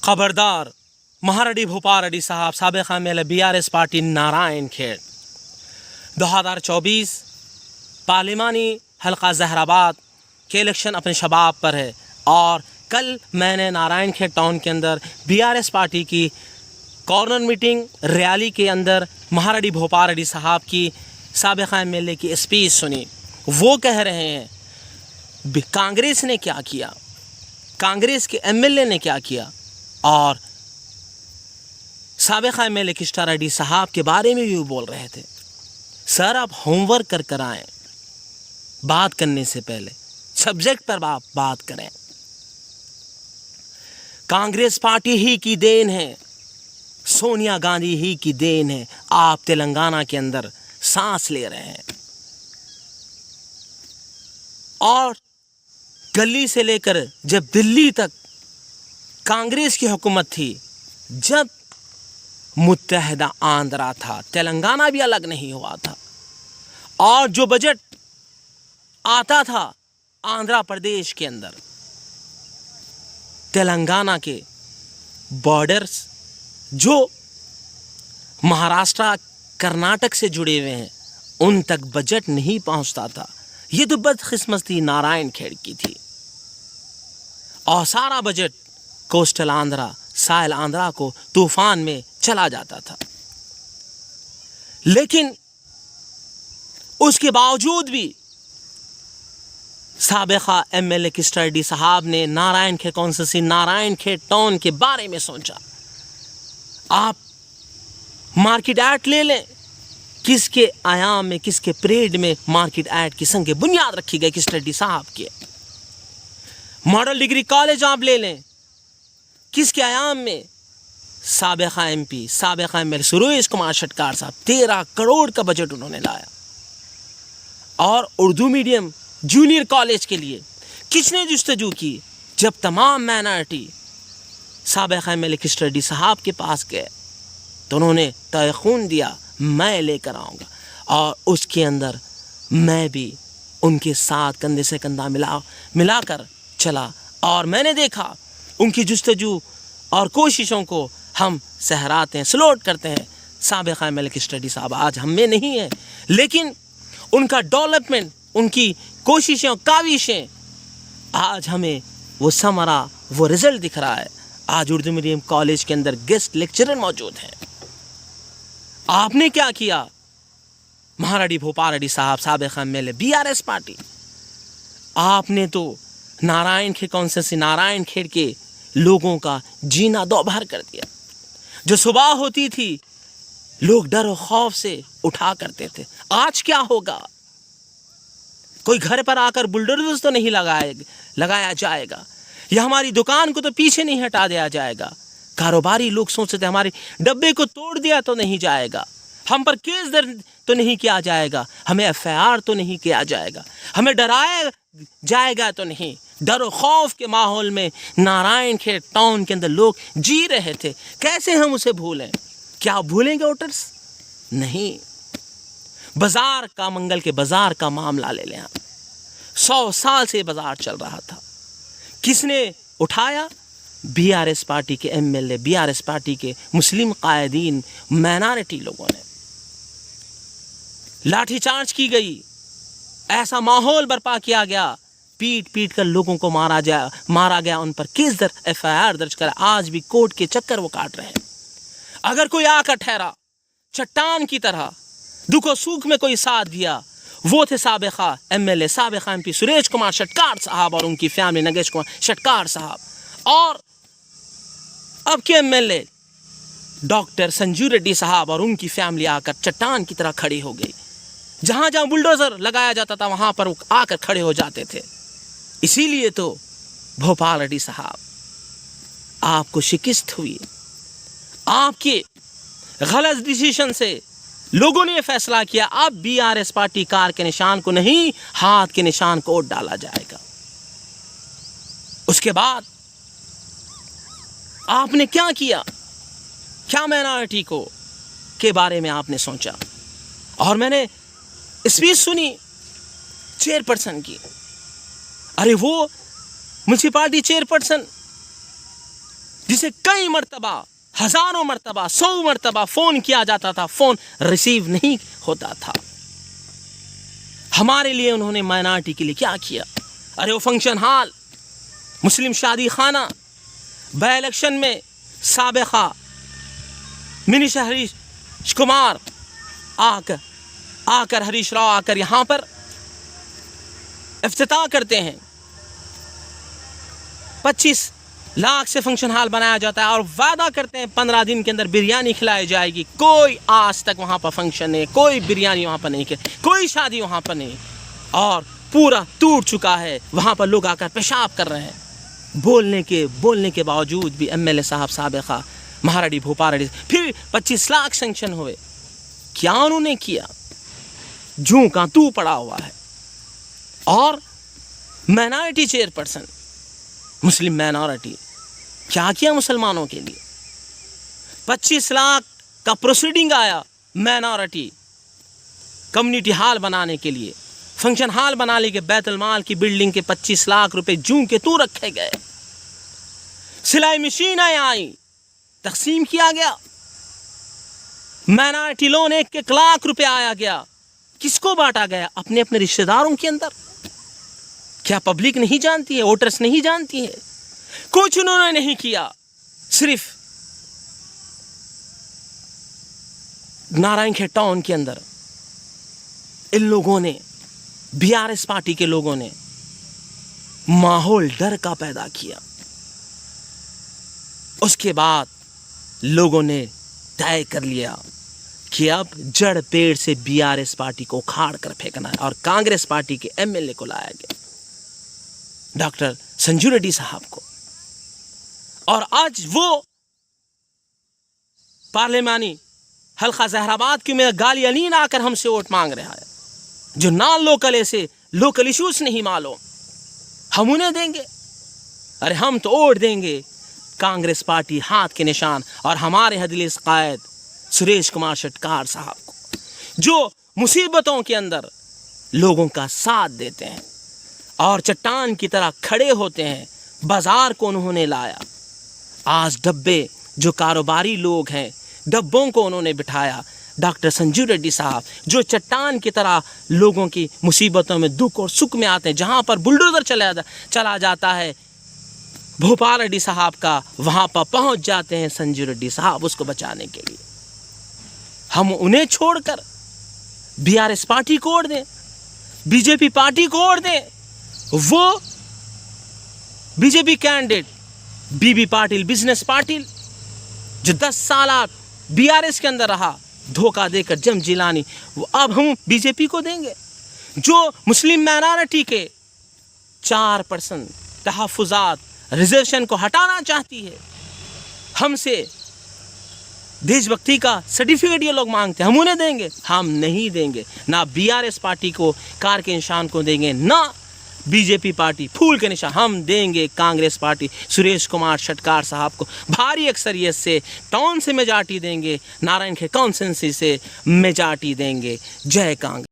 खबरदार महारेड्डी भूपाल रेड्डी साहब साबिक़ MLA BRS party Narayan खेड़ 2024 पार्लिमानी हल्का जहराबाद के इलेक्शन अपने शबाब पर है और कल मैंने नारायण खेड़ टाउन के अंदर बीआरएस पार्टी की कॉर्नर मीटिंग रैली के अंदर महारेड्डी भूपाल रेड्डी साहब की साबिक़ एमएलए की स्पीच सुनी। वो कह रहे हैं कांग्रेस ने क्या किया, कांग्रेस के एमएलए ने क्या किया, और साबिक़ एमएलए किस्टा रेड्डी साहब के बारे में भी वो बोल रहे थे। सर आप होमवर्क कर आएँ, बात करने से पहले सब्जेक्ट पर आप बात करें। कांग्रेस पार्टी ही की देन है, सोनिया गांधी ही की देन है, आप तेलंगाना के अंदर सांस ले रहे हैं। और गली से लेकर जब दिल्ली तक कांग्रेस की हुकूमत थी, जब मुत्तहदा आंध्रा था, तेलंगाना भी अलग नहीं हुआ था, और जो बजट आता था आंध्र प्रदेश के अंदर तेलंगाना के बॉर्डर्स जो महाराष्ट्र कर्नाटक से जुड़े हुए हैं उन तक बजट नहीं पहुंचता था। ये तो बदकिस्मती नारायण खेड़ की थी, और सारा बजट कोस्टल आंध्रा, साहिल आंध्रा को तूफान में चला जाता था। लेकिन उसके बावजूद भी साबिक़ा एमएलए किस्टा रेड्डी साहब ने नारायण खेड़ कॉन्स्टिट्यूंसी, नारायण खेड़ टाउन के बारे में सोचा। आप मार्केट एक्ट ले लें, किसके आयाम में, किसके परेड में मार्केट एक्ट की संग बुनियाद रखी गई किस्टा रेड्डी साहब के। मॉडल डिग्री कॉलेज आप ले लें, किसके आयाम में, साबिक़ा एमपी, साबिक़ा एमएलए सुरेश कुमार शटकार साहब 13 करोड़ का बजट उन्होंने लाया। और उर्दू मीडियम जूनियर कॉलेज के लिए किसने जुस्तजू की, जब तमाम माइनॉरिटी साबिक़ा एमएलए किस्टा रेड्डी साहब के पास गए तो उन्होंने तयख़ून दिया मैं लेकर आऊँगा, और उसके अंदर मैं भी उनके साथ कंधे से कंधा मिलाकर चला। और मैंने देखा उनकी जुस्तजू और कोशिशों को हम सहराते हैं, सलूट करते हैं। साबिक़ा एमएलए किस्टा रेड्डी साहब आज हम में नहीं है, लेकिन उनका डेवलपमेंट, उनकी कोशिशें, काविशें, आज हमें वो समरा, वो रिज़ल्ट दिख रहा है। आज उर्दू मीडियम कॉलेज के अंदर गेस्ट लेक्चरर मौजूद हैं। आपने क्या किया महारेड्डी भूपाल रेड्डी साहब साबिक़ एमएलए बीआरएस पार्टी, आपने तो नारायण खेड़ कॉन्स्टिट्यूंसी, नारायण खेड़ के लोगों का जीना दोभर कर दिया। जो सुबह होती थी लोग डर और खौफ से उठा करते थे, आज क्या होगा? कोई घर पर आकर बुलडोजर तो नहीं लगाया जाएगा, या हमारी दुकान को तो पीछे नहीं हटा दिया जाएगा। कारोबारी लोग सोचते थे हमारे डब्बे को तोड़ दिया तो नहीं जाएगा, हम पर केस दर्ज तो नहीं किया जाएगा, हमें एफआईआर तो नहीं किया जाएगा, हमें डराया जाएगा तो नहीं। डर और खौफ के माहौल में नारायण खेड़ टाउन के अंदर लोग जी रहे थे। कैसे हम उसे भूलें? क्या भूलेंगे वोटर्स? नहीं। बाजार का, मंगल के बाजार का मामला ले लें आप, 100 साल से बाजार चल रहा था, किसने उठाया? बीआरएस पार्टी के एमएलए, बीआरएस पार्टी के मुस्लिम कायदीन, माइनॉरिटी लोगों ने। लाठीचार्ज की गई, ऐसा माहौल बर्पा किया गया, पीट कर लोगों को मारा गया, उन पर केस दर्ज, एफआईआर दर्ज कर आज भी कोर्ट के चक्कर वो काट रहे हैं। अगर कोई आकर ठहरा चट्टान की तरह, दुख और सुख में कोई साथ दिया, वो थे साबिक़ा एमएलए, साबिक़ा एमपी सुरेश कुमार शटकार साहब और उनकी फैमिली नगेश कुमार शटकार साहब, और अब के एमएलए डॉक्टर संजू रेड्डी साहब और उनकी फैमिली आकर चट्टान की तरह खड़ी हो गई। जहाँ जहाँ बुलडोजर लगाया जाता था वहाँ पर वो आकर खड़े हो जाते थे। इसीलिए तो भूपाल रेड्डी साहब आपको शिकस्त हुई, आपके गलत डिसीजन से लोगों ने यह फैसला किया अब बीआरएस पार्टी कार के निशान को नहीं, हाथ के निशान को वोट डाला जाएगा। उसके बाद आपने क्या किया? क्या माइनॉरिटी को के बारे में आपने सोचा? और मैंने स्पीच सुनी चेयरपर्सन की, अरे वो म्युनिसिपैलिटी चेयरपर्सन जिसे कई मर्तबा, हजारों मर्तबा, 100 मर्तबा फोन किया जाता था, फोन रिसीव नहीं होता था। हमारे लिए उन्होंने माइनॉरिटी के लिए क्या किया? अरे वो फंक्शन हॉल, मुस्लिम शादी खाना, बाय इलेक्शन में साबिका मिनिस्टर हरीश कुमार आकर हरीश राव आकर यहाँ पर इफ्तिताह करते हैं। 25 लाख से फंक्शन हॉल बनाया जाता है और वादा करते हैं 15 दिन के अंदर बिरयानी खिलाई जाएगी। कोई आज तक वहाँ पर फंक्शन नहीं, कोई बिरयानी वहाँ पर नहीं, कोई शादी वहाँ पर नहीं, और पूरा टूट चुका है। वहाँ पर लोग आकर पेशाब कर रहे हैं। बोलने के बावजूद भी एमएलए साहब साबिका महाराडी भोपाल फिर 25 लाख सैंक्शन हुए। क्या उन्होंने किया? जूं का तू पड़ा हुआ है। और माइनॉरिटी चेयरपर्सन, मुस्लिम माइनॉरिटी, क्या किया मुसलमानों के लिए? 25 लाख का प्रोसीडिंग आया माइनॉरिटी कम्युनिटी हॉल बनाने के लिए, फंक्शन हॉल बनाने के बैतुल माल की बिल्डिंग के 25 लाख रुपए जूं के तू रखे गए। सिलाई मशीनें आई, तकसीम किया गया। माइनॉरिटी लोन 1 लाख रुपए आया गया। किसको बांटा गया? अपने अपने रिश्तेदारों के अंदर। क्या पब्लिक नहीं जानती है? वोटर्स नहीं जानती है? कुछ उन्होंने नहीं किया। सिर्फ नारायणखेड़ टाउन के अंदर इन लोगों ने, बीआरएस पार्टी के लोगों ने माहौल डर का पैदा किया। उसके बाद लोगों ने तय कर लिया कि अब जड़ पेड़ से बीआरएस पार्टी को उखाड़ कर फेंकना है, और कांग्रेस पार्टी के एमएलए को लाया गया, डॉक्टर संजू रेड्डी साहब को। और आज वो पार्लिमानी हल्का जहराबाद की में गाली अलीन आकर हमसे वोट मांग रहा है, जो नॉन लोकल ऐसे लोकल इश्यूज नहीं मालूम, हम उन्हें देंगे। अरे हम तो वोट देंगे कांग्रेस पार्टी हाथ के निशान और हमारे हदलीस कायद सुरेश कुमार शटकार साहब को, जो मुसीबतों के अंदर लोगों का साथ देते हैं और चट्टान की तरह खड़े होते हैं। बाजार को उन्होंने लाया। आज डब्बे, जो कारोबारी लोग हैं, डब्बों को उन्होंने बिठाया। डॉक्टर संजू रेड्डी साहब, जो चट्टान की तरह लोगों की मुसीबतों में, दुख और सुख में आते हैं, जहाँ पर बुलडोजर चला जाता है भोपाल रेड्डी साहब का, वहाँ पर पहुँच जाते हैं संजू रेड्डी साहब उसको बचाने के लिए। हम उन्हें छोड़कर बीआरएस पार्टी को वोट दें, बीजेपी पार्टी को वोट दें? वो बीजेपी कैंडिडेट बीबी पाटिल, बिजनेस पाटिल, जो 10 साल बीआरएस के अंदर रहा, धोखा देकर जम जिलानी, वो अब हम बीजेपी को देंगे? जो मुस्लिम माइनॉरिटी के 4% तहफ़्फ़ुज़ात रिजर्वेशन को हटाना चाहती है, हमसे देशभक्ति का सर्टिफिकेट ये लोग मांगते हैं, हम उन्हें देंगे? हम नहीं देंगे। ना बीआरएस पार्टी को कार के निशान को देंगे, ना बीजेपी पार्टी फूल के निशान। हम देंगे कांग्रेस पार्टी सुरेश कुमार शटकार साहब को भारी अक्सरियत से टाउन से मेजॉरिटी देंगे, नारायणखेड़ कॉन्स्टिट्यूंसी से मेजॉरिटी देंगे। जय कांग्रेस।